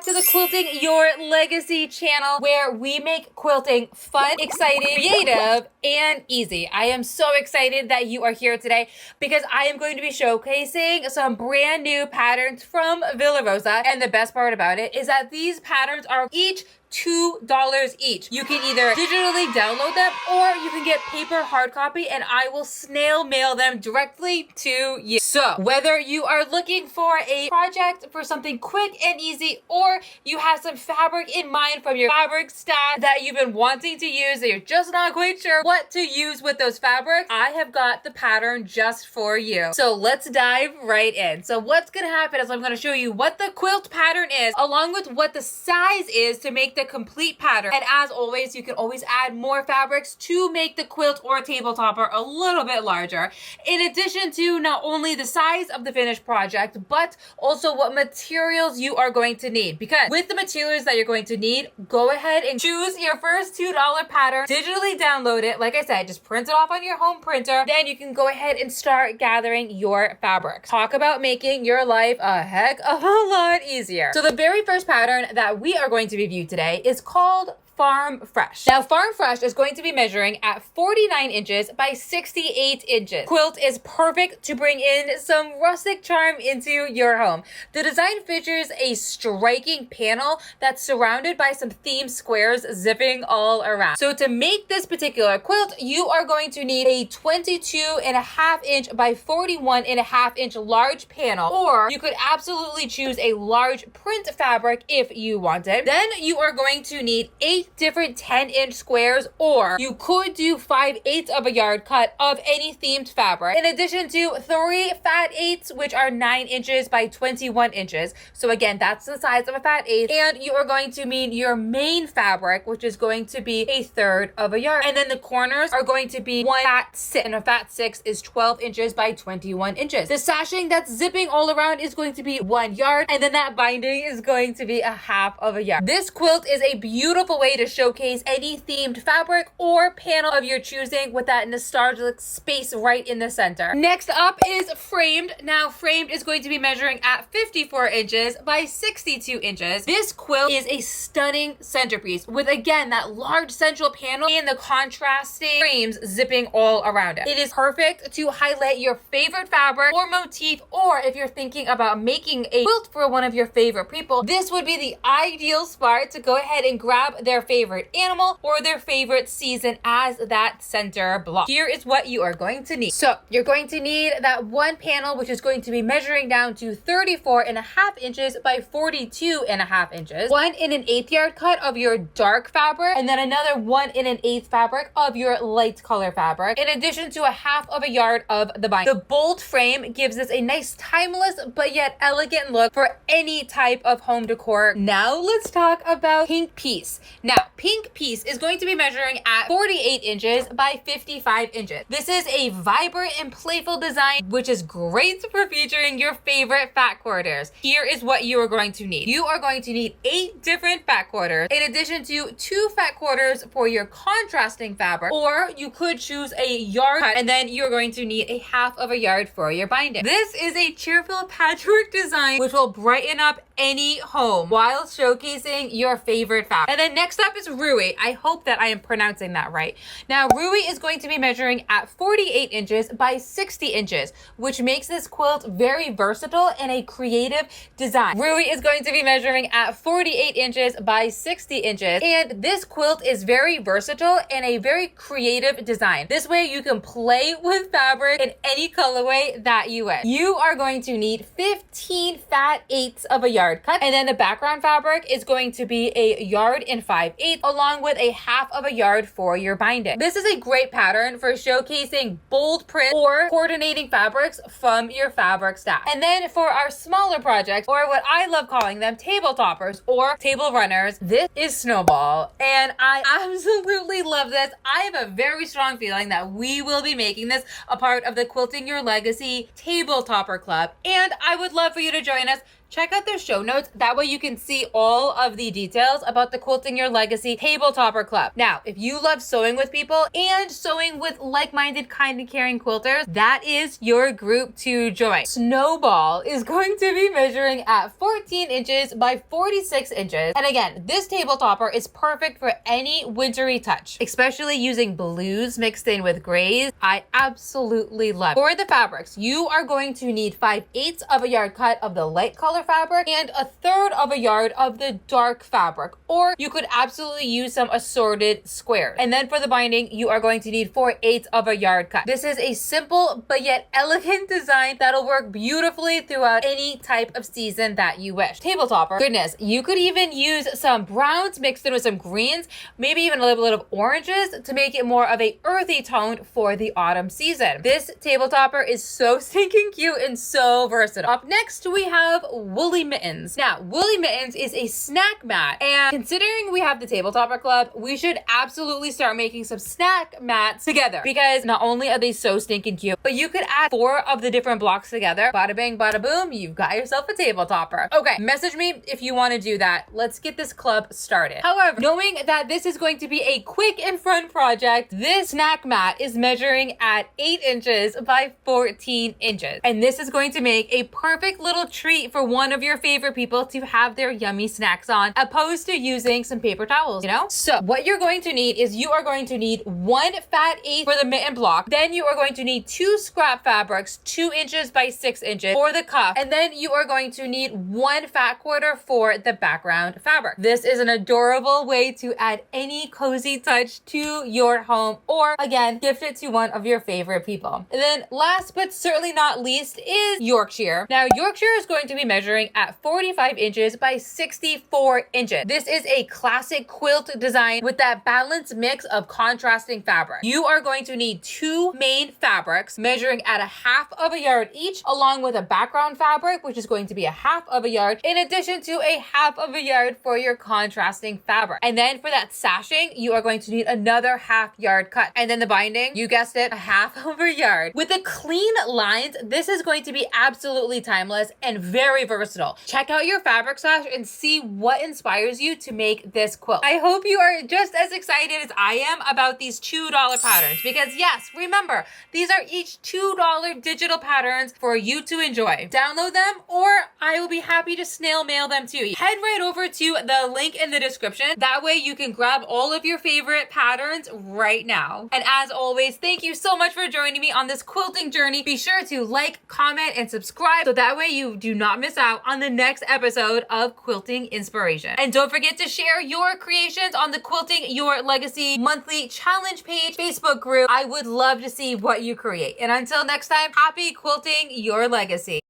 back to the Quilting Your Legacy channel, where we make quilting fun, exciting, creative, and easy. I am so excited that you are here today because I am going to be showcasing some brand new patterns from Rosa. And the best part about it is that these patterns are each $2 each. You can either digitally download them or you can get paper hard copy and I will snail mail them directly to you. So whether you are looking for a project for something quick and easy, or you have some fabric in mind from your fabric stash that you've been wanting to use that you're just not quite sure what to use with those fabrics, I have got the pattern just for you. So let's dive right in. So what's gonna happen is I'm gonna show you what the quilt pattern is along with what the size is to make the complete pattern. And as always, you can always add more fabrics to make the quilt or table topper a little bit larger. In addition to not only the size of the finished project, but also what materials you are going to need. Because with the materials that you're going to need, go ahead and choose your first $2 pattern, digitally download it. Like I said, just print it off on your home printer. Then you can go ahead and start gathering your fabrics. Talk about making your life a heck of a lot easier. So the very first pattern that we are going to review today is called Farm Fresh. Now, Farm Fresh is going to be measuring at 49 inches by 68 inches. Quilt is perfect to bring in some rustic charm into your home. The design features a striking panel that's surrounded by some themed squares zipping all around. So to make this particular quilt, you are going to need a 22.5 by 41.5 large panel, or you could absolutely choose a large print fabric if you wanted. Then you are going to need 8 different 10-inch squares, or you could do 5/8 of a yard cut of any themed fabric, in addition to 3 fat 8s, which are 9 inches by 21 inches. So again, that's the size of a fat 8. And you are going to need your main fabric, which is going to be 1/3 of a yard. And then the corners are going to be 1 fat 6, and a fat 6 is 12 inches by 21 inches. The sashing that's zipping all around is going to be 1 yard, and then that binding is going to be 1/2 of a yard. This quilt is a beautiful way to showcase any themed fabric or panel of your choosing with that nostalgic space right in the center. Next up is framed. Now, framed is going to be measuring at 54 inches by 62 inches. This quilt is a stunning centerpiece with, again, that large central panel and the contrasting frames zipping all around it. It is perfect to highlight your favorite fabric or motif, or if you're thinking about making a quilt for one of your favorite people, this would be the ideal spot to go ahead and grab their favorite animal or their favorite season as that center block. Here is what you are going to need. So you're going to need that one panel, which is going to be measuring down to 34.5 inches by 42.5 inches. 1 1/8 yard cut of your dark fabric, and then another 1 1/8 fabric of your light color fabric, in addition to 1/2 of a yard of the binding. The bold frame gives us a nice timeless but yet elegant look for any type of home decor. Now let's talk about Pink Piece. Now, Pink Piece is going to be measuring at 48 inches by 55 inches. This is a vibrant and playful design, which is great for featuring your favorite fat quarters. Here is what you are going to need. You are going to need 8 different fat quarters, in addition to 2 fat quarters for your contrasting fabric, or you could choose a yard cut, and then you're going to need 1/2 of a yard for your binding. This is a cheerful patchwork design, which will brighten up any home while showcasing your favorite fabric. And then next up is Rewey. I hope that I am pronouncing that right. Now, Rewey is going to be measuring at 48 inches by 60 inches, which makes this quilt very versatile and a creative design. Rewey is going to be measuring at 48 inches by 60 inches, and this quilt is very versatile and a very creative design. This way you can play with fabric in any colorway that you wish. You are going to need 15 fat 8s of a yard cut, and then the background fabric is going to be a yard and 5/8, along with 1/2 of a yard for your binding. This is a great pattern for showcasing bold print or coordinating fabrics from your fabric stack. And then for our smaller projects, or what I love calling them, table toppers or table runners, this is Snowball, and I absolutely love this. I have a very strong feeling that we will be making this a part of the Quilting Your Legacy Table Topper Club, and I would love for you to join us check out the show notes. That way you can see all of the details about the Quilting Your Legacy Table Topper Club. Now, if you love sewing with people and sewing with like-minded, kind and caring quilters, that is your group to join. Snowball is going to be measuring at 14 inches by 46 inches. And again, this table topper is perfect for any wintry touch, especially using blues mixed in with grays. I absolutely love it. For the fabrics, you are going to need 5/8 of a yard cut of the light color fabric and 1/3 of a yard of the dark fabric, or you could absolutely use some assorted squares. And then for the binding, you are going to need 4/8 of a yard cut. This is a simple but yet elegant design that'll work beautifully throughout any type of season that you wish. Table topper, goodness, you could even use some browns mixed in with some greens, maybe even a little bit of oranges to make it more of a earthy tone for the autumn season. This table topper is so stinking cute and so versatile. Up next, we have woolly mittens. Now, woolly mittens is a snack mat, and considering we have the table topper club, we should absolutely start making some snack mats together, because not only are they so stinking cute, but you could add 4 of the different blocks together. Bada bang, bada boom, you've got yourself a table topper. Okay, message me if you want to do that. Let's get this club started. However, knowing that this is going to be a quick and fun project, this snack mat is measuring at 8 inches by 14 inches. And this is going to make a perfect little treat for one of your favorite people to have their yummy snacks on, opposed to using some paper towels, you know? So what you're going to need is you are going to need 1 fat 8 for the mitten block. Then you are going to need 2 scrap fabrics, 2 inches by 6 inches for the cuff. And then you are going to need 1 fat quarter for the background fabric. This is an adorable way to add any cozy touch to your home, or again, gift it to one of your favorite people. And then last but certainly not least is Yorkshire. Now, Yorkshire is going to be measuring at 45 inches by 64 inches. This is a classic quilt design with that balanced mix of contrasting fabric. You are going to need 2 main fabrics measuring at 1/2 of a yard each, along with a background fabric, which is going to be 1/2 of a yard, in addition to 1/2 of a yard for your contrasting fabric. And then for that sashing, you are going to need another 1/2 yard cut. And then the binding, you guessed it, 1/2 of a yard. With the clean lines, this is going to be absolutely timeless and very versatile. Check out your fabric stash and see what inspires you to make this quilt. I hope you are just as excited as I am about these $2 patterns, because yes, remember, these are each $2 digital patterns for you to enjoy. Download them, or I will be happy to snail mail them to you. Head right over to the link in the description. That way you can grab all of your favorite patterns right now. And as always, thank you so much for joining me on this quilting journey. Be sure to like, comment, and subscribe so that way you do not miss out on the next episode of Quilting Inspiration. And don't forget to share your creations on the Quilting Your Legacy monthly challenge page Facebook group. I would love to see what you create. And until next time, happy quilting your legacy.